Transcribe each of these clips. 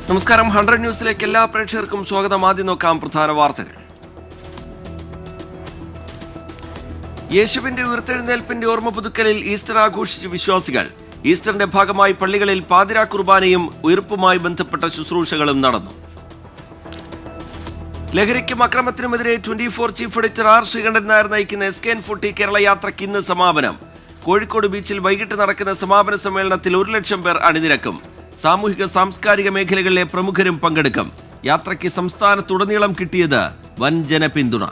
നമസ്കാരം. 100 ന്യൂസിലേക്ക് എല്ലാ പ്രേക്ഷകർക്കും സ്വാഗതം. ആദ്യം നോക്കാം പ്രധാന വാർത്തകൾ. യേശുവിന്റെ ഉയർത്തെഴുന്നേൽപ്പിന്റെ ഓർമ്മ പുതുക്കലിൽ ഈസ്റ്റർ ആഘോഷിച്ച വിശ്വാസികൾ. ഈസ്റ്ററിന്റെ ഭാഗമായി പള്ളികളിൽ പാതിരാ കുർബാനയും ഉയർപ്പുമായി ബന്ധപ്പെട്ട ശുശ്രൂഷകളും നടന്നു. ലഹരിക്കും അക്രമത്തിനുമെതിരെ 24 chief editor R Sreekandan Nair നയിക്കുന്ന SKN40 കേരള യാത്രയ്ക്ക് ഇന്ന് സമാപനം. കോഴിക്കോട് ബീച്ചിൽ വൈകിട്ട് നടക്കുന്ന സമാപന സമ്മേളനത്തിൽ 1 ലക്ഷം പേർ അണിനിരക്കും. സാമൂഹിക സാംസ്കാരിക മേഖലകളിലെ പ്രമുഖരും പങ്കെടുക്കും. യാത്രയ്ക്ക് സംസ്ഥാനത്തുടനീളം കിട്ടിയത് വൻ ജനപിന്തുണ.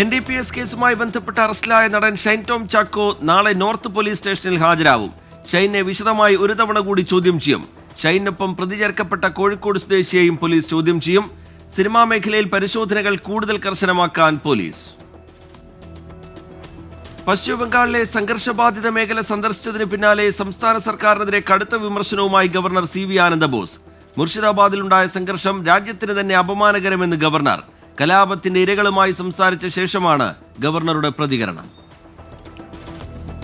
NDPS കേസുമായി ബന്ധപ്പെട്ട് അറസ്റ്റിലായ നടൻ ഷൈൻ ടോം ചാക്കോ നാളെ നോർത്ത് പോലീസ് സ്റ്റേഷനിൽ ഹാജരാവും. ഷൈനെ വിശദമായി ഒരു തവണ കൂടി ചോദ്യം ചെയ്യും. ഷൈനൊപ്പം പ്രതി ചേർക്കപ്പെട്ട കോഴിക്കോട് സ്വദേശിയെയും പോലീസ് ചോദ്യം ചെയ്യും. സിനിമാ മേഖലയിൽ പരിശോധനകൾ കൂടുതൽ കർശനമാക്കാൻ പോലീസ്. പശ്ചിമബംഗാളിലെ സംഘർഷബാധിത മേഖല സന്ദർശിച്ചതിന് പിന്നാലെ സംസ്ഥാന സർക്കാരിനെതിരെ കടുത്ത വിമർശനവുമായി ഗവർണർ CV ആനന്ദബോസ്. മുർഷിദാബാദിലുണ്ടായ സംഘർഷം രാജ്യത്തിന് തന്നെ അപമാനകരമെന്ന് ഗവർണർ. കലാപത്തിന്റെ ഇരകളുമായി സംസാരിച്ച ശേഷമാണ് ഗവർണറുടെ പ്രതികരണം.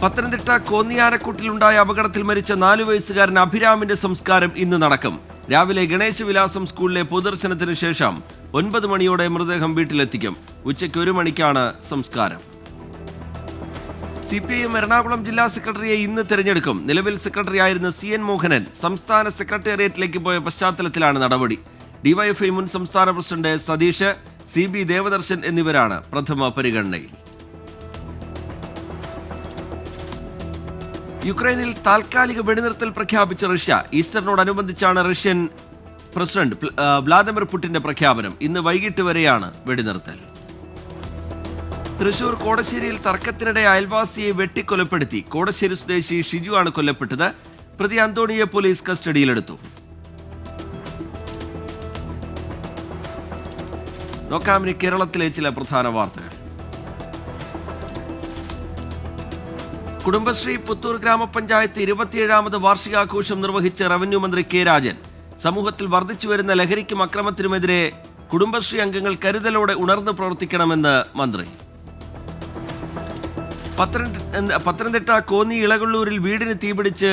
പത്തനംതിട്ട കോന്നിയാനക്കുട്ടിലുണ്ടായ അപകടത്തിൽ മരിച്ച 4 വയസ്സുകാരൻ അഭിരാമിന്റെ സംസ്കാരം ഇന്ന് നടക്കും. രാവിലെ ഗണേശവിലാസം സ്കൂളിലെ പൊതുദർശനത്തിന് ശേഷം 9 മണിയോടെ മൃതദേഹം വീട്ടിലെത്തിക്കും. ഉച്ചയ്ക്ക് 1 മണിക്കാണ് സംസ്കാരം. CPIM എറണാകുളം ജില്ലാ സെക്രട്ടറിയെ ഇന്ന് തെരഞ്ഞെടുക്കും. നിലവിൽ സെക്രട്ടറി ആയിരുന്ന CN മോഹനൻ സംസ്ഥാന സെക്രട്ടേറിയറ്റിലേക്ക് പോയ പശ്ചാത്തലത്തിലാണ് നടപടി. DYFI മുൻ സംസ്ഥാന പ്രസിഡന്റ് സതീഷ്, CB ദേവദർശൻ എന്നിവരാണ് പ്രഥമ പരിഗണനയിൽ. യുക്രൈനിൽ താൽക്കാലിക വെടിനിർത്തൽ പ്രഖ്യാപിച്ച റഷ്യ. ഈസ്റ്ററിനോടനുബന്ധിച്ചാണ് റഷ്യൻ പ്രസിഡന്റ് വ്ളാദിമിർ പുടിന്റെ പ്രഖ്യാപനം. ഇന്ന് വൈകിട്ട് വരെയാണ് വെടിനിർത്തൽ. തൃശൂർ കോടശ്ശേരിയിൽ തർക്കത്തിനിടെ അയൽവാസിയെ വെട്ടിക്കൊലപ്പെടുത്തി. കോടശ്ശേരി സ്വദേശി ഷിജു ആണ് കൊല്ലപ്പെട്ടത്. പ്രതി അന്തോണിയെ പോലീസ് കസ്റ്റഡിയിലെടുത്തു. നോക്കാം ഇനി കേരളത്തിലെ ചില പ്രധാന വാർത്തകൾ. കുടുംബശ്രീ പുത്തൂർ ഗ്രാമപഞ്ചായത്ത് 27ാമത് വാർഷികാഘോഷം നിർവഹിച്ച റവന്യൂ മന്ത്രി K രാജൻ. സമൂഹത്തിൽ വർദ്ധിച്ചുവരുന്ന ലഹരിക്കും അക്രമത്തിനുമെതിരെ കുടുംബശ്രീ അംഗങ്ങൾ കരുതലോടെ ഉണർന്നു പ്രവർത്തിക്കണമെന്ന് മന്ത്രി. പത്തനംതിട്ട കോന്നി ഇളകൊള്ളൂരിൽ വീടിന് തീപിടിച്ച്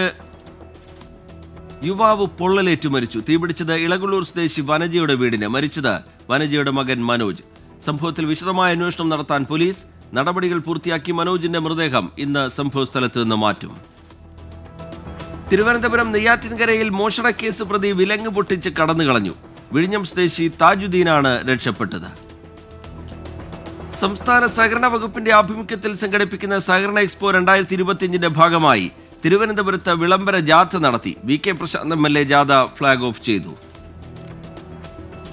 യുവാവ് പൊള്ളലേറ്റു മരിച്ചു. തീപിടിച്ചത് ഇളകൊള്ളൂർ സ്വദേശി വനജയുടെ വീടിന്. മരിച്ചത് വനജയുടെ മകൻ മനോജ്. സംഭവത്തിൽ വിശദമായ അന്വേഷണം നടത്താൻ പോലീസ്. നടപടികൾ പൂർത്തിയാക്കി മനോജിന്റെ മൃതദേഹം ഇന്ന് സംഭവസ്ഥലത്ത് നിന്ന് മാറ്റും. തിരുവനന്തപുരം നെയ്യാറ്റിൻകരയിൽ മോഷണക്കേസ് പ്രതി വിലങ്ങ് പൊട്ടിച്ച് കടന്നുകളഞ്ഞു. വിഴിഞ്ഞം സ്വദേശി താജുദ്ദീനാണ് രക്ഷപ്പെട്ടത്. സംസ്ഥാന സഹകരണ വകുപ്പിന്റെ ആഭിമുഖ്യത്തിൽ സംഘടിപ്പിക്കുന്ന സഹകരണ എക്സ്പോ 2025ന്റെ ഭാഗമായി തിരുവനന്തപുരത്ത് വിളംബര ജാഥ നടത്തി. VK പ്രശാന്ത് MLA ജാഥ ഫ്ളാഗ് ഓഫ് ചെയ്തു.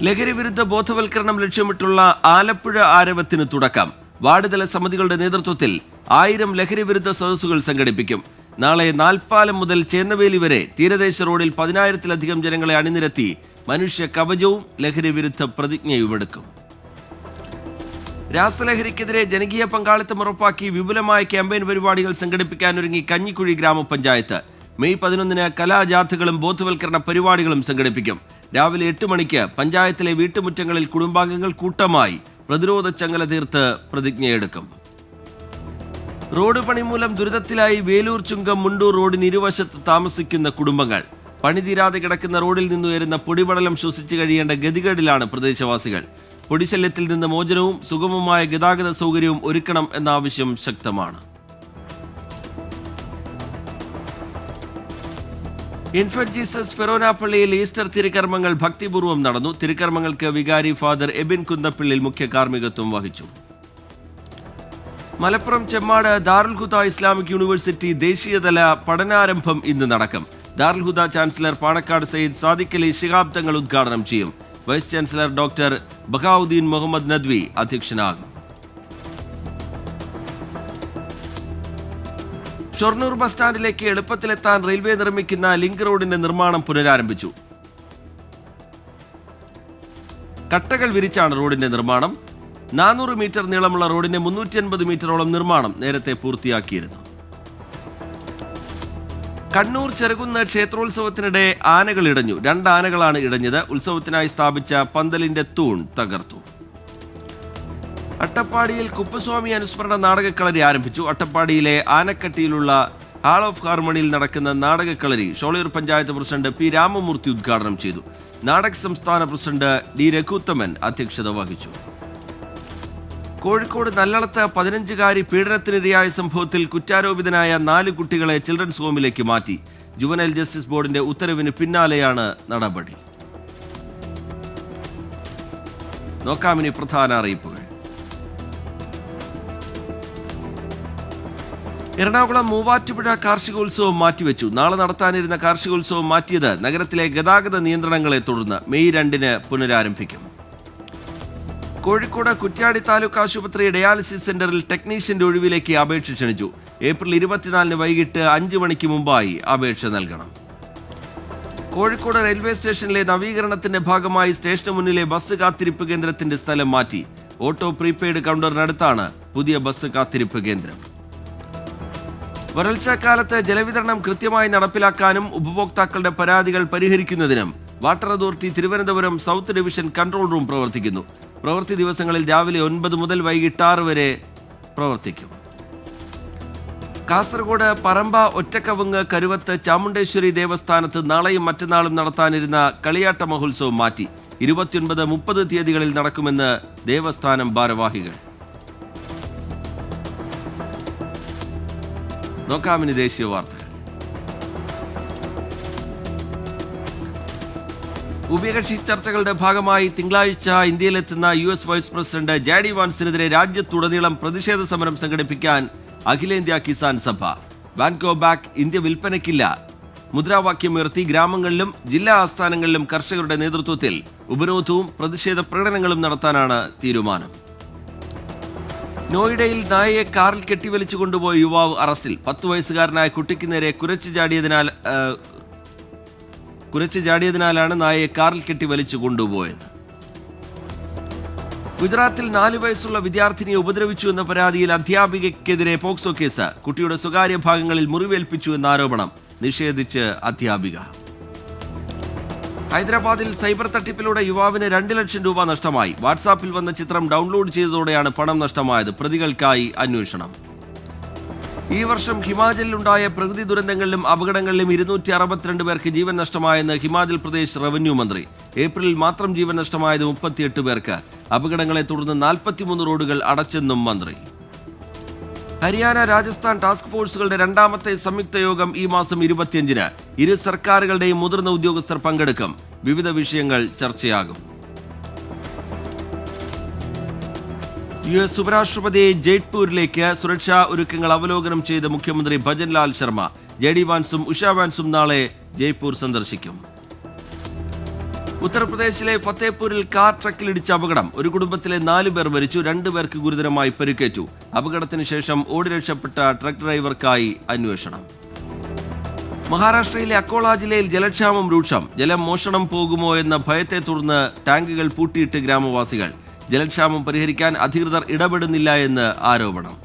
ലഹരി വിരുദ്ധ ബോധവൽക്കരണം ലക്ഷ്യമിട്ടുള്ള ആലപ്പുഴ ആരവത്തിന് തുടക്കം. വാർഡ് തല സമിതികളുടെ നേതൃത്വത്തിൽ 1000 ലഹരി വിരുദ്ധ സദസ്സുകൾ സംഘടിപ്പിക്കും. നാളെ നാൽപ്പാലം മുതൽ ചേന്നവേലി വരെ തീരദേശ റോഡിൽ 10,000-ലധികം ജനങ്ങളെ അണിനിരത്തി മനുഷ്യ കവചവും ലഹരി വിരുദ്ധ പ്രതിജ്ഞയുമെടുക്കും. രാസലഹരിക്കെതിരെ ജനകീയ പങ്കാളിത്തം ഉറപ്പാക്കി വിപുലമായ ക്യാമ്പയിൻ പരിപാടികൾ സംഘടിപ്പിക്കാനൊരുങ്ങി കഞ്ഞിക്കുഴി ഗ്രാമപഞ്ചായത്ത്. മെയ് 11-ന് കലാജാഥകളും ബോധവൽക്കരണ പരിപാടികളും സംഘടിപ്പിക്കും. രാവിലെ 8 മണിക്ക് പഞ്ചായത്തിലെ വീട്ടുമുറ്റങ്ങളിൽ കുടുംബാംഗങ്ങൾ കൂട്ടമായി പ്രതിരോധ ചങ്ങല തീർത്ത് പ്രതിജ്ഞയെടുക്കും. റോഡ് പണി മൂലം ദുരിതത്തിലായി വേലൂർ ചുങ്കം മുണ്ടൂർ റോഡിന് ഇരുവശത്ത് താമസിക്കുന്ന കുടുംബങ്ങൾ. പണി തീരാതെ കിടക്കുന്ന റോഡിൽ നിന്നുയരുന്ന പൊടിപടലം ശ്വസിച്ചു കഴിയേണ്ട ഗതികേടിലാണ് പ്രദേശവാസികൾ. പൊടിശല്യത്തിൽ നിന്ന് മോചനവും സുഗമമായ ഗതാഗത സൗകര്യവും ഒരുക്കണം എന്ന ആവശ്യം ശക്തമാണ്. ഇൻഫന്റ് ജീസസ് ഫെറോന പള്ളിയിൽ ഈസ്റ്റർ തിരുക്കർമ്മങ്ങൾ ഭക്തിപൂർവ്വം നടന്നു. തിരുക്കർമ്മങ്ങൾക്ക് വികാരി ഫാദർ എബിൻ കുന്നപ്പിള്ളിൽ മുഖ്യ കാർമ്മികത്വം വഹിച്ചു. മലപ്പുറം ചെമ്മാട് ദാറുൽ ഹുദ ഇസ്ലാമിക് യൂണിവേഴ്സിറ്റി ദേശീയതല പഠനാരംഭം ഇന്ന് നടക്കും. ദാറുൽ ഹുദ ചാൻസലർ പാണക്കാട് സയ്യിദ് സാദിഖ് അലി ശിഹാബ് തങ്ങൾ ഉദ്ഘാടനം ചെയ്യും. Vice chancellor doctor Bahauddin Muhammad Nadvi അധ്യക്ഷനാകും. ഷൊർണൂർ ബസ് സ്റ്റാൻഡിലേക്ക് എളുപ്പത്തിലെത്താൻ റെയിൽവേ നിർമ്മിക്കുന്ന ലിങ്ക് റോഡിന്റെ നിർമ്മാണം പുനരാരംഭിച്ചു. കട്ടകൾ വിരിച്ചാണ് റോഡിന്റെ നിർമ്മാണം. 400 മീറ്റർ നീളമുള്ള റോഡിന്റെ 350 മീറ്ററോളം നിർമ്മാണം നേരത്തെ പൂർത്തിയാക്കിയിരുന്നു. കണ്ണൂർ ചെറുകുന്ന് ക്ഷേത്രോത്സവത്തിനിടെ ആനകൾ ഇടഞ്ഞു. 2 ആനകളാണ് ഇടഞ്ഞത്. ഉത്സവത്തിനായി സ്ഥാപിച്ച പന്തലിന്റെ തൂൺ തകർത്തു. അട്ടപ്പാടിയിൽ കുപ്പസ്വാമി അനുസ്മരണ നാടകക്കളരി ആരംഭിച്ചു. അട്ടപ്പാടിയിലെ ആനക്കട്ടിയിലുള്ള ഹാൾ ഓഫ് ഹാർമണിയിൽ നടക്കുന്ന നാടകക്കളരി ഷോളയൂർ പഞ്ചായത്ത് പ്രസിഡന്റ് പി രാമമൂർത്തി ഉദ്ഘാടനം ചെയ്തു. നാടക് സംസ്ഥാന പ്രസിഡന്റ് ഡി രഘുത്തമൻ അധ്യക്ഷത വഹിച്ചു. കോഴിക്കോട് നല്ലളത്ത് 15-കാരി പീഡനത്തിനിരയായ സംഭവത്തിൽ കുറ്റാരോപിതനായ 4 കുട്ടികളെ ചിൽഡ്രൻസ് ഹോമിലേക്ക് മാറ്റി. ജുവനൈൽ ജസ്റ്റിസ് ബോർഡിന്റെ ഉത്തരവിന് പിന്നാലെയാണ് നടപടി. നോക്കാമിനി പ്രധാന അറിയിപ്പുകൾ. എറണാകുളം മൂവാറ്റുപുഴ കാർഷികോത്സവം മാറ്റിവെച്ചു. നാളെ നടത്താനിരുന്ന കാർഷികോത്സവം മാറ്റിയത് നഗരത്തിലെ ഗതാഗത നിയന്ത്രണങ്ങളെ തുടർന്ന് മെയ് 2 പുനരാരംഭിക്കും. കോഴിക്കോട് കുറ്റ്യാടി താലൂക്ക് ആശുപത്രി ഡയാലിസിസ് സെന്ററിൽ ടെക്നീഷ്യന്റെ ഒഴിവിലേക്ക് അപേക്ഷ ക്ഷണിച്ചു. ഏപ്രിൽ 24 വൈകിട്ട് 5 മണിക്ക് മുമ്പായി അപേക്ഷ നൽകണം. കോഴിക്കോട് റെയിൽവേ സ്റ്റേഷനിലെ നവീകരണത്തിന്റെ ഭാഗമായി സ്റ്റേഷന് മുന്നിലെ ബസ് കാത്തിരിപ്പ് കേന്ദ്രത്തിന്റെ സ്ഥലം മാറ്റി. ഓട്ടോ പ്രീപെയ്ഡ് കൗണ്ടറിനടുത്താണ് പുതിയ ബസ് കാത്തിരിപ്പ് കേന്ദ്രം. വരൾച്ചക്കാലത്ത് ജലവിതരണം കൃത്യമായി നടപ്പിലാക്കാനും ഉപഭോക്താക്കളുടെ പരാതികൾ പരിഹരിക്കുന്നതിനും water authority Thiruvananthapuram south division control room പ്രവർത്തിക്കുന്നു. പ്രവൃത്തി ദിവസങ്ങളിൽ രാവിലെ 9 മുതൽ വൈകിട്ട് 6 വരെ പ്രവർത്തിക്കും. കാസർഗോഡ് പറമ്പ, ഒറ്റക്കവുങ്ങ്, കരുവത്ത് ചാമുണ്ടേശ്വരി ദേവസ്ഥാനത്ത് നാളെയും മറ്റന്നാളും നടത്താനിരുന്ന കളിയാട്ട മഹോത്സവം മാറ്റി. 29, 30 തീയതികളിൽ നടക്കുമെന്ന് ദേവസ്ഥാനം ഭാരവാഹികൾ. നോക്കാമിനി ദേശീയ വാർത്തകൾ. ഉഭയകക്ഷി ചർച്ചകളുടെ ഭാഗമായി തിങ്കളാഴ്ച ഇന്ത്യയിലെത്തുന്ന US വൈസ് പ്രസിഡന്റ് JD വാൻസിനെതിരെ രാജ്യത്തുടനീളം പ്രതിഷേധ സമരം സംഘടിപ്പിക്കാൻ അഖിലേന്ത്യാ Kisan Sabha. Bank go back, India വിൽപ്പനയ്ക്കില്ല മുദ്രാവാക്യമുയർത്തി ഗ്രാമങ്ങളിലും ജില്ലാ ആസ്ഥാനങ്ങളിലും കർഷകരുടെ നേതൃത്വത്തിൽ ഉപരോധവും പ്രതിഷേധ പ്രകടനങ്ങളും നടത്താനാണ് തീരുമാനം. നോയിഡയിൽ നായയെ കാറിൽ കെട്ടിവലിച്ചു കൊണ്ടുപോയ യുവാവ് അറസ്റ്റിൽ. 10 വയസ്സുകാരനായ കുട്ടിക്ക് നേരെ കുരച്ചു ചാടിയതിനാലാണ് നായയെ കാറിൽ കെട്ടി വലിച്ചു കൊണ്ടുപോയത്. ഗുജറാത്തിൽ 4 വയസ്സുള്ള വിദ്യാർത്ഥിനിയെ ഉപദ്രവിച്ചു എന്ന പരാതിയിൽ അധ്യാപികയ്ക്കെതിരെ പോക്സോ കേസ്. കുട്ടിയുടെ സ്വകാര്യ ഭാഗങ്ങളിൽ മുറിവേൽപ്പിച്ചു എന്ന ആരോപണം നിഷേധിച്ച് അധ്യാപിക. ഹൈദരാബാദിൽ സൈബർ തട്ടിപ്പിലൂടെ യുവാവിന് 2 ലക്ഷം രൂപ നഷ്ടമായി. വാട്സാപ്പിൽ വന്ന ചിത്രം ഡൗൺലോഡ് ചെയ്തതോടെയാണ് പണം നഷ്ടമായത്. പ്രതികൾക്കായി അന്വേഷണം. ഈ വർഷം ഹിമാചലിലുണ്ടായ പ്രകൃതി ദുരന്തങ്ങളിലും അപകടങ്ങളിലും 262 പേർക്ക് ജീവൻ നഷ്ടമായെന്ന് ഹിമാചൽ പ്രദേശ് റവന്യൂ മന്ത്രി. ഏപ്രിലിൽ മാത്രം ജീവൻ നഷ്ടമായത് 38 പേർക്ക്. അപകടങ്ങളെ തുടർന്ന് 43 റോഡുകൾ അടച്ചെന്നും മന്ത്രി. ഹരിയാന, രാജസ്ഥാൻ ടാസ്ക് ഫോഴ്സുകളുടെ 2ാമത്തെ സംയുക്ത യോഗം ഈ മാസം 25-ന്. ഇരു സർക്കാരുകളുടെയും മുതിർന്ന ഉദ്യോഗസ്ഥർ പങ്കെടുക്കും. വിവിധ വിഷയങ്ങൾ ചർച്ചയാകും. US ഉപരാഷ്ട്രപതി ജയ്പൂരിലേക്ക് സുരക്ഷാ ഒരുക്കങ്ങൾ അവലോകനം ചെയ്ത് മുഖ്യമന്ത്രി ഭജൻലാൽ ശർമ്മ. JD വാൻസും ഉഷ വാൻസും നാളെ ജയ്പൂർ സന്ദർശിക്കും. ഉത്തർപ്രദേശിലെ ഫത്തേപൂരിൽ കാർ ട്രക്കിലിടിച്ച അപകടം. ഒരു കുടുംബത്തിലെ 4 പേർ മരിച്ചു, 2 പേർക്ക് ഗുരുതരമായി പരിക്കേറ്റു. അപകടത്തിന് ശേഷം ഓടി രക്ഷപ്പെട്ട ട്രക്ക് ഡ്രൈവർക്കായി അന്വേഷണം. മഹാരാഷ്ട്രയിലെ അക്കോള ജില്ലയിൽ ജലക്ഷാമം രൂക്ഷം. ജലം മോഷണം പോകുമോ എന്ന ഭയത്തെ തുടർന്ന് ടാങ്കുകൾ പൂട്ടിയിട്ട് ഗ്രാമവാസികൾ. ജലക്ഷാമം പരിഹരിക്കാൻ അധികൃതർ ഇടപെടുന്നില്ല എന്ന് ആരോപണം.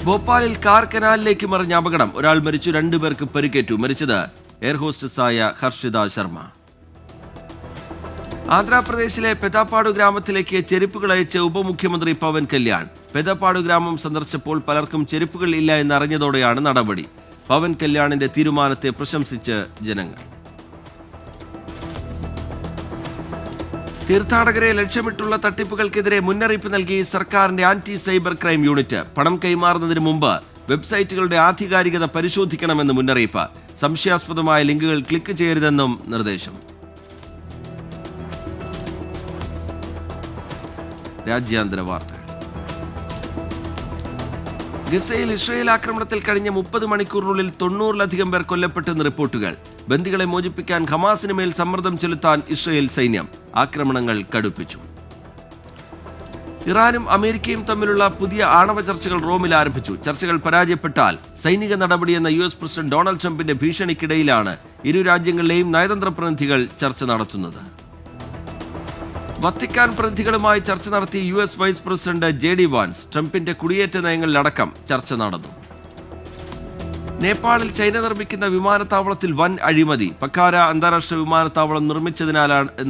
ഭോപ്പാലിൽ കാർ കനാലിലേക്ക് മറിഞ്ഞ അപകടം. ഒരാൾ മരിച്ചു, 2 പേർക്ക് പരിക്കേറ്റു. മരിച്ചത് എയർ ഹോസ്റ്റസായ ഹർഷിത ശർമ്മ. ആന്ധ്രാപ്രദേശിലെ പെദാപ്പാടു ഗ്രാമത്തിലേക്ക് ചെരുപ്പുകൾ അയച്ച് ഉപമുഖ്യമന്ത്രി പവൻ കല്യാൺ. പെദാപ്പാടു ഗ്രാമം സന്ദർശിച്ചപ്പോൾ പലർക്കും ചെരുപ്പുകൾ ഇല്ല എന്നറിഞ്ഞതോടെയാണ് നടപടി. പവൻ കല്യാണിന്റെ തീരുമാനത്തെ പ്രശംസിച്ച് ജനങ്ങൾ. തീർത്ഥാടകരെ ലക്ഷ്യമിട്ടുള്ള തട്ടിപ്പുകൾക്കെതിരെ മുന്നറിയിപ്പ് നൽകി സർക്കാരിന്റെ ആന്റി സൈബർ ക്രൈം യൂണിറ്റ്. പണം കൈമാറുന്നതിന് മുമ്പ് വെബ്സൈറ്റുകളുടെ ആധികാരികത പരിശോധിക്കണമെന്ന് മുന്നറിയിപ്പ്. സംശയാസ്പദമായ ലിങ്കുകൾ ക്ലിക്ക് ചെയ്യരുതെന്നും നിർദ്ദേശം. രാജ്യാന്തര വാർത്തകൾ. ഗസയിൽ ഇസ്രയേൽ ആക്രമണത്തിൽ കഴിഞ്ഞ 30 മണിക്കൂറിനുള്ളിൽ 90-ലധികം പേർ കൊല്ലപ്പെട്ടെന്ന് റിപ്പോർട്ടുകൾ. ബന്ദികളെ മോചിപ്പിക്കാൻ ഹമാസിന് മേൽ സമ്മർദ്ദം ചെലുത്താൻ ഇസ്രയേൽ സൈന്യം. ആക്രമണങ്ങൾ കടുപ്പിച്ചു. ഇറാനും അമേരിക്കയും തമ്മിലുള്ള പുതിയ ആണവ ചർച്ചകൾ റോമിൽ ആരംഭിച്ചു. ചർച്ചകൾ പരാജയപ്പെട്ടാൽ സൈനിക നടപടിയെന്ന US പ്രസിഡന്റ് ഡൊണാൾഡ് ട്രംപിന്റെ ഭീഷണിക്കിടയിലാണ് ഇരു രാജ്യങ്ങളിലെയും നയതന്ത്ര പ്രതിനിധികൾ ചർച്ച നടത്തുന്നത്. വത്തിക്കാൻ പ്രതിനിധികളുമായി ചർച്ച നടത്തി US vice president JD Vance. ട്രംപിന്റെ കുടിയേറ്റ നയങ്ങളിലടക്കം ചർച്ച നടന്നു. നേപ്പാളിൽ ചൈന നിർമ്മിക്കുന്ന വിമാനത്താവളത്തിൽ വൻ അഴിമതി. പക്കാര അന്താരാഷ്ട്ര വിമാനത്താവളം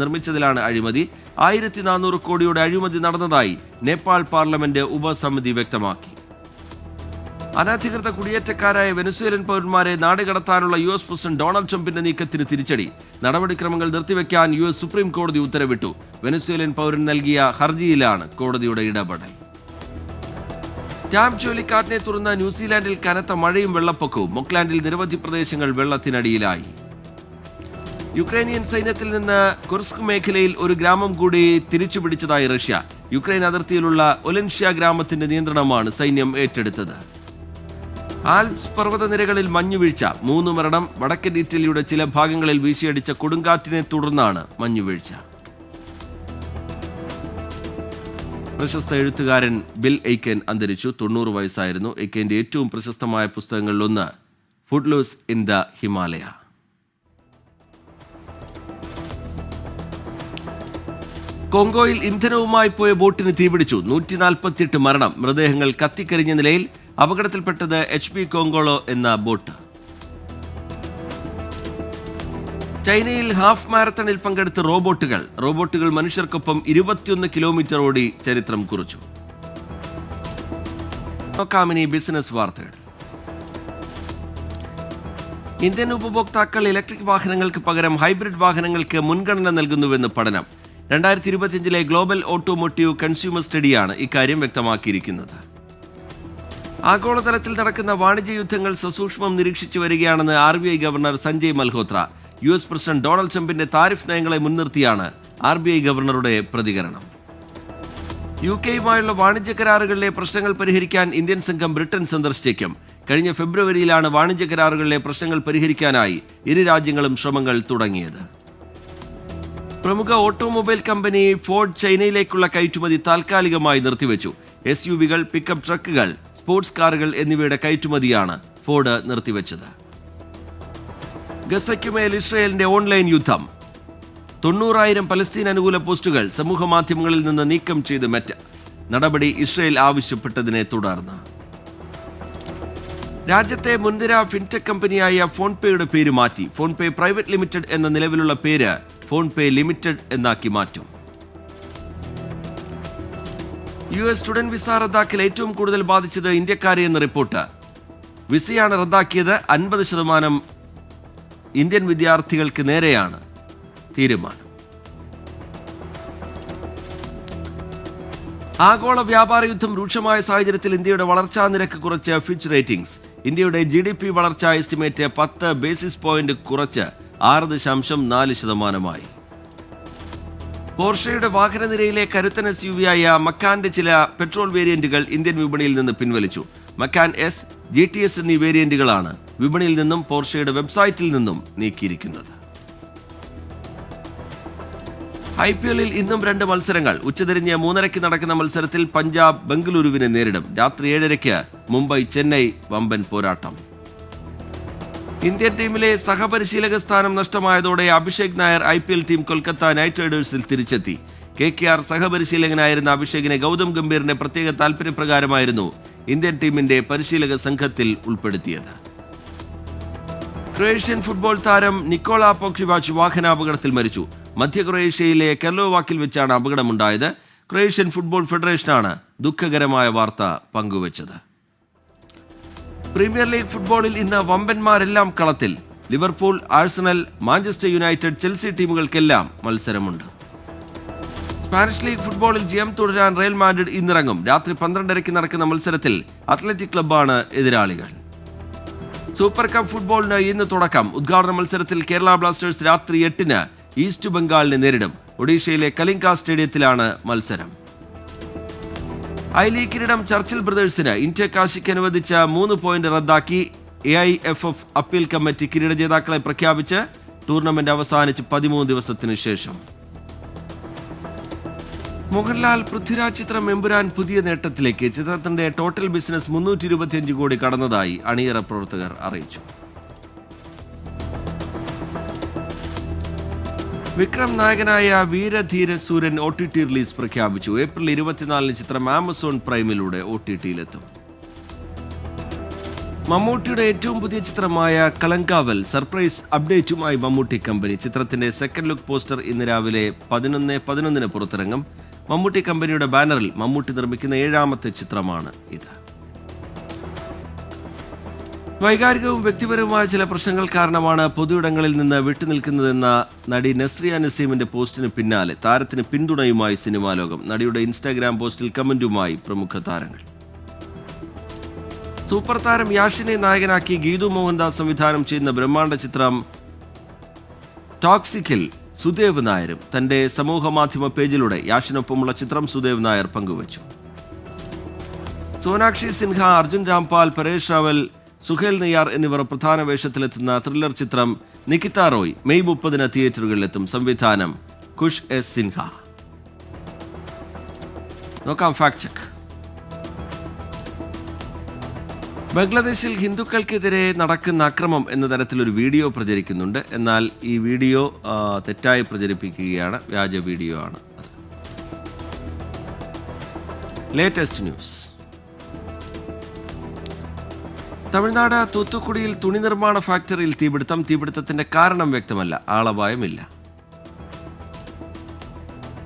നിർമ്മിച്ചതിലാണ് അഴിമതി. 1400 കോടിയുടെ അഴിമതി നടന്നതായി നേപ്പാൾ പാർലമെന്റ് ഉപസമിതി വ്യക്തമാക്കി. അനധികൃത കുടിയേറ്റക്കാരായ വെനസ്വേലൻ പൗരന്മാരെ നാടുകടത്താനുള്ള US പ്രസിഡന്റ് ഡൊണാൾഡ് ട്രംപിന്റെ നീക്കത്തിന് തിരിച്ചടി. നടപടിക്രമങ്ങൾ നിർത്തിവെക്കാൻ US സുപ്രീം കോടതി ഉത്തരവിട്ടു. വെനസ്വേലൻ പൗരൻ നൽകിയ ഹർജിയിലാണ് കോടതിയുടെ ഇടപെടൽ. ടാം ചുഴലിക്കാറ്റിനെ തുടർന്ന് ന്യൂസിലാൻഡിൽ കനത്ത മഴയും വെള്ളപ്പൊക്കവും. ഓക്ലാൻഡിൽ നിരവധി പ്രദേശങ്ങൾ വെള്ളത്തിനടിയിലായി. യുക്രൈനിയൻ സൈന്യത്തിൽ നിന്ന് കുർസ്ക് മേഖലയിൽ ഒരു ഗ്രാമം കൂടി തിരിച്ചുപിടിച്ചതായി റഷ്യ. യുക്രൈൻ അതിർത്തിയിലുള്ള ഒലൻഷ്യ ഗ്രാമത്തിന്റെ നിയന്ത്രണമാണ് സൈന്യം ഏറ്റെടുത്തത്. ആൽപ്സ് പർവ്വതനിരകളിൽ മഞ്ഞുവീഴ്ച, 3 മരണം. വടക്കൻ ഇറ്റലിയുടെ ചില ഭാഗങ്ങളിൽ വീശിയടിച്ച കൊടുങ്കാറ്റിനെ തുടർന്നാണ് മഞ്ഞുവീഴ്ച. പ്രശസ്ത എഴുത്തുകാരൻ ബിൽ എയ്ക്കൻ അന്തരിച്ചു. 90 വയസ്സായിരുന്നു. എയ്ക്കന്റെ ഏറ്റവും പ്രശസ്തമായ പുസ്തകങ്ങളിലൊന്ന് ഫുട്ലൂസ് ഇൻ ദ ഹിമാലയ. കോങ്കോയിൽ ഇന്ധനവുമായി പോയ ബോട്ടിന് തീപിടിച്ചു. 148 മരണം. മൃതദേഹങ്ങൾ കത്തിക്കരിഞ്ഞ നിലയിൽ. അപകടത്തിൽപ്പെട്ടത് HP കോങ്കോളോ എന്ന ബോട്ട്. ചൈനയിൽ ഹാഫ് മാരത്തണിൽ പങ്കെടുത്ത റോബോട്ടുകൾ മനുഷ്യർക്കൊപ്പം 21 കിലോമീറ്റർ ഓടി ചരിത്രം കുറിച്ചു. നോക്കാമിനി ബിസിനസ് വാർത്തകൾ. ഇന്ത്യൻ ഉപഭോക്താക്കൾ ഇലക്ട്രിക് വാഹനങ്ങൾക്ക് പകരം ഹൈബ്രിഡ് വാഹനങ്ങൾക്ക് മുൻഗണന നൽകുന്നുവെന്ന് പഠനം. 2025 ഗ്ലോബൽ ഓട്ടോമോട്ടീവ് കൺസ്യൂമർ സ്റ്റഡിയാണ് ഇക്കാര്യം വ്യക്തമാക്കിയിരിക്കുന്നത്. ആഗോളതലത്തിൽ നടക്കുന്ന വാണിജ്യ യുദ്ധങ്ങൾ സസൂക്ഷ്മം നിരീക്ഷിച്ചു വരികയാണെന്ന് RBI governor Sanjay Malhotra. US president Donald ട്രംപിന്റെ താരിഫ് നയങ്ങളെ മുൻനിർത്തിയാണ് RBI ഗവർണറുടെ പ്രതികരണം. UK-യുമായുള്ള വാണിജ്യ കരാറുകളിലെ പ്രശ്നങ്ങൾ പരിഹരിക്കാൻ ഇന്ത്യൻ സംഘം ബ്രിട്ടൻ സന്ദർശിച്ചേക്കും. കഴിഞ്ഞ ഫെബ്രുവരിയിലാണ് വാണിജ്യ കരാറുകളിലെ പ്രശ്നങ്ങൾ പരിഹരിക്കാനായി ഇരു രാജ്യങ്ങളും ശ്രമങ്ങൾ തുടങ്ങിയത്. പ്രമുഖ ഓട്ടോമൊബൈൽ കമ്പനി ഫോർഡ് ചൈനയിലേക്കുള്ള കയറ്റുമതി താൽക്കാലികമായി നിർത്തിവെച്ചു. SUV-കൾ, പിക്കപ്പ് ട്രക്കുകൾ, സ്പോർട്സ് കാറുകൾ എന്നിവയുടെ കയറ്റുമതിയാണ് ഫോർഡ് നിർത്തിവെച്ചത്. ഗസയ്ക്കുമേൽ ഇസ്രയേലിന്റെ ഓൺലൈൻ യുദ്ധം. 90,000 പലസ്തീൻ അനുകൂല പോസ്റ്റുകൾ സമൂഹമാധ്യമങ്ങളിൽ നിന്ന് നീക്കം ചെയ്ത് മെറ്റ. നടപടി ഇസ്രയേൽ ആവശ്യപ്പെട്ടതിനെ തുടർന്ന്. രാജ്യത്തെ മുൻനിര ഫിൻടെക് കമ്പനിയായ ഫോൺപേയുടെ പേര് മാറ്റി. ഫോൺപേ പ്രൈവറ്റ് ലിമിറ്റഡ് എന്ന നിലവിലുള്ള പേര് ഫോൺപേ ലിമിറ്റഡ് എന്നാക്കി മാറ്റും. US സ്റ്റുഡന്റ് വിസ റദ്ദാക്കൽ ഏറ്റവും കൂടുതൽ ബാധിച്ചത് ഇന്ത്യക്കാരെ എന്ന റിപ്പോർട്ട്. വിസയാണ് റദ്ദാക്കിയത്. 50% ഇന്ത്യൻ വിദ്യാർത്ഥികൾക്ക് നേരെയാണ് തീരുമാനം. ആഗോള വ്യാപാര യുദ്ധം രൂക്ഷമായ സാഹചര്യത്തിൽ ഇന്ത്യയുടെ വളർച്ചാ നിരക്ക് കുറച്ച് ഫിച്ച് റേറ്റിംഗ്സ്. ഇന്ത്യയുടെ GDP വളർച്ചാ എസ്റ്റിമേറ്റ് 10 ബേസിസ് പോയിന്റ് കുറച്ച് 6.4%. പോർഷയുടെ വാഹനനിരയിലെ കരുത്തൻ SUV-യായ മക്കാന്റെ ചില പെട്രോൾ വേരിയന്റുകൾ ഇന്ത്യൻ വിപണിയിൽ നിന്ന് പിൻവലിച്ചു. മക്കാൻ S, GTS എന്നീ വേരിയന്റുകളാണ് വിപണിയിൽ നിന്നും പോർഷയുടെ വെബ്സൈറ്റിൽ നിന്നും നീക്കിയിരിക്കുന്നത്. IPL-ൽ ഇന്നും 2 മത്സരങ്ങൾ. ഉച്ചതിരിഞ്ഞ് 3:30 നടക്കുന്ന മത്സരത്തിൽ പഞ്ചാബ് ബംഗളൂരുവിനെ നേരിടും. രാത്രി 7:30 മുംബൈ ചെന്നൈ വമ്പൻ പോരാട്ടം. ഇന്ത്യൻ ടീമിലെ സഹപരിശീലക സ്ഥാനം നഷ്ടമായതോടെ Abhishek Nair IPL team Kolkata knight റൈഡേഴ്സിൽ തിരിച്ചെത്തി. KKR സഹപരിശീലകനായിരുന്ന അഭിഷേകിനെ ഗൗതം ഗംഭീറിന്റെ പ്രത്യേക താൽപര്യപ്രകാരമായിരുന്നു ഇന്ത്യൻ ടീമിന്റെ പരിശീലക സംഘത്തിൽ ഉൾപ്പെടുത്തിയത്. ക്രൊയേഷ്യൻ ഫുട്ബോൾ താരം നിക്കോള പോക്രിവാച്ച് വാഹനാപകടത്തിൽ മരിച്ചു. മധ്യ ക്രൊയേഷ്യയിലെ കെർലോവാക്കിൽ വെച്ചാണ് അപകടമുണ്ടായത്. ക്രൊയേഷ്യൻ ഫുട്ബോൾ ഫെഡറേഷനാണ് ദുഃഖകരമായ വാർത്ത പങ്കുവച്ചത്. പ്രീമിയർ ലീഗ് ഫുട്ബോളിൽ ഇന്ന് വമ്പന്മാരെല്ലാം കളത്തിൽ. Liverpool, Arsenal, Manchester United, Chelsea ടീമുകൾക്കെല്ലാം മത്സരമുണ്ട്. സ്പാനിഷ് ലീഗ് ഫുട്ബോളിൽ ജയം തുടരാൻ റയൽ മാഡ്രിഡ് ഇന്നിറങ്ങും. രാത്രി 12:30 നടക്കുന്ന മത്സരത്തിൽ അത്ലറ്റിക് ക്ലബ്ബാണ് എതിരാളികൾ. സൂപ്പർ കപ്പ് ഫുട്ബോളിന് ഇന്ന് തുടക്കം. ഉദ്ഘാടന മത്സരത്തിൽ കേരള ബ്ലാസ്റ്റേഴ്സ് രാത്രി 8-ന് ഈസ്റ്റ് ബംഗാളിനെ നേരിടും. ഒഡീഷയിലെ കലിംഗ സ്റ്റേഡിയത്തിലാണ് മത്സരം. ഐ ലീഗ് കിരീടം ചർച്ചിൽ ബ്രദേഴ്സിന്. ഇന്ത്യ കാശിക്ക് അനുവദിച്ച 3 പോയിന്റ് റദ്ദാക്കി. AIFF അപ്പീൽ കമ്മിറ്റി കിരീട ജേതാക്കളെ പ്രഖ്യാപിച്ച് ടൂർണമെന്റ് അവസാനിച്ച് 13 ദിവസത്തിന് ശേഷം. മോഹൻലാൽ പൃഥ്വിരാജ് ചിത്രം എമ്പുരാൻ പുതിയ നേട്ടത്തിലേക്ക്. ചിത്രത്തിന്റെ ടോട്ടൽ ബിസിനസ് 325 കോടി കടന്നതായി അണിയറ പ്രവർത്തകർ അറിയിച്ചു. വിക്രം നായകനായ വീരധീര സൂരൻ OTT റിലീസ് പ്രഖ്യാപിച്ചു. ഏപ്രിൽ 24-ന് ചിത്രം ആമസോൺ പ്രൈമിലൂടെ OTT-യിലെത്തും. മമ്മൂട്ടിയുടെ ഏറ്റവും പുതിയ ചിത്രമായ കളങ്കാവൽ സർപ്രൈസ് അപ്ഡേറ്റുമായി മമ്മൂട്ടി കമ്പനി. ചിത്രത്തിന്റെ സെക്കൻഡ് ലുക്ക് പോസ്റ്റർ ഇന്ന് രാവിലെ 11:11 പുറത്തിറങ്ങും. മമ്മൂട്ടി കമ്പനിയുടെ ബാനറിൽ മമ്മൂട്ടി നിർമ്മിക്കുന്ന 7ാമത്തെ ചിത്രമാണ് ഇത്. വൈകാരികവും വ്യക്തിപരവുമായ ചില പ്രശ്നങ്ങൾ കാരണമാണ് പൊതുയിടങ്ങളിൽ നിന്ന് വിട്ടുനിൽക്കുന്നതെന്ന നടി നസ്രിയ നസീമിന്റെ പോസ്റ്റിന് പിന്നാലെ താരത്തിന് പിന്തുണയുമായി സിനിമാ ലോകം. നടിയുടെ ഇൻസ്റ്റാഗ്രാം പോസ്റ്റിൽ കമന്റുമായി പ്രമുഖ താരങ്ങൾ. സൂപ്പർ താരം യാഷിനെ നായകനാക്കി ഗീതു മോഹൻദാസ് സംവിധാനം ചെയ്യുന്ന ബ്രഹ്മാണ്ഡ ചിത്രം ടോക്സിക്കിൽ സുദേവ് നായരും തന്റെ സമൂഹ മാധ്യമ പേജിലൂടെ യാഷിനൊപ്പമുള്ള ചിത്രം സുദേവ് നായർ പങ്കുവച്ചു. സോനാക്ഷി സിൻഹ, അർജുൻ രാംപാൽ, പരേഷ് റാവൽ, സുഹേൽ നെയ്യാർ എന്നിവർ പ്രധാന വേഷത്തിലെത്തുന്ന ത്രില്ലർ ചിത്രം നികിത റോയ് മെയ് 30-ന് തിയേറ്ററുകളിലെത്തും. സംവിധാനം കുഷ് എസ് സിൻഹ. നോക്കാം ഫാക്ട് ചെക്ക്. ബംഗ്ലാദേശിൽ ഹിന്ദുക്കൾക്കെതിരെ നടക്കുന്ന അക്രമം എന്ന തരത്തിലൊരു വീഡിയോ പ്രചരിക്കുന്നുണ്ട്. എന്നാൽ ഈ വീഡിയോ തെറ്റായി പ്രചരിപ്പിക്കുകയാണ്. വ്യാജ വീഡിയോ ആണ്. Latest news. തമിഴ്നാട് തൂത്തുക്കുടിയിൽ തുണി നിർമ്മാണ ഫാക്ടറിയിൽ തീപിടുത്തം. തീപിടുത്തത്തിന്റെ കാരണം വ്യക്തമല്ല. ആളപായമില്ല.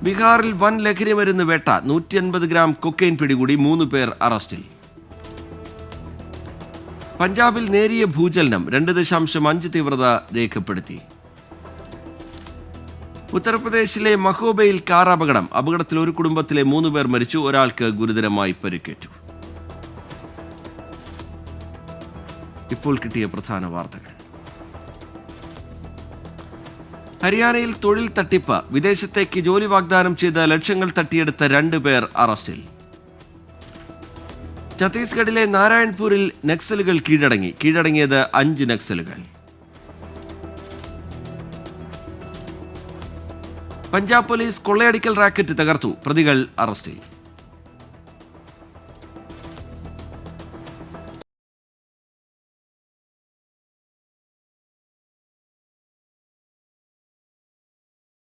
ബീഹാറിൽ വൻ ലഹരി മരുന്ന് വേട്ട. 150 ഗ്രാം കൊക്കൈൻ പിടികൂടി. 3 പേർ അറസ്റ്റിൽ. പഞ്ചാബിൽ നേരിയ ഭൂചലനം. 2.5 തീവ്രത രേഖപ്പെടുത്തി. ഉത്തർപ്രദേശിലെ മഹോബയിൽ കാർ അപകടം. അപകടത്തിൽ ഒരു കുടുംബത്തിലെ 3 പേർ മരിച്ചു. ഒരാൾക്ക് ഗുരുതരമായി പരിക്കേറ്റു. ഇപ്പോൾ കിട്ടിയ പ്രധാന വാർത്തകൾ. ഹരിയാനയിൽ തൊഴിൽ തട്ടിപ്പ്. വിദേശത്തേക്ക് ജോലി വാഗ്ദാനം ചെയ്ത് ലക്ഷങ്ങൾ തട്ടിയെടുത്ത 2 പേർ അറസ്റ്റിൽ. ഛത്തീസ്ഗഡിലെ നാരായൺപൂരിൽ നക്സലുകൾ കീഴടങ്ങിയത് 5 നക്സലുകൾ. പഞ്ചാബ് പോലീസ് കൊള്ളയടിക്കൽ റാക്കറ്റ് തകർത്തു. പ്രതികൾ അറസ്റ്റിൽ.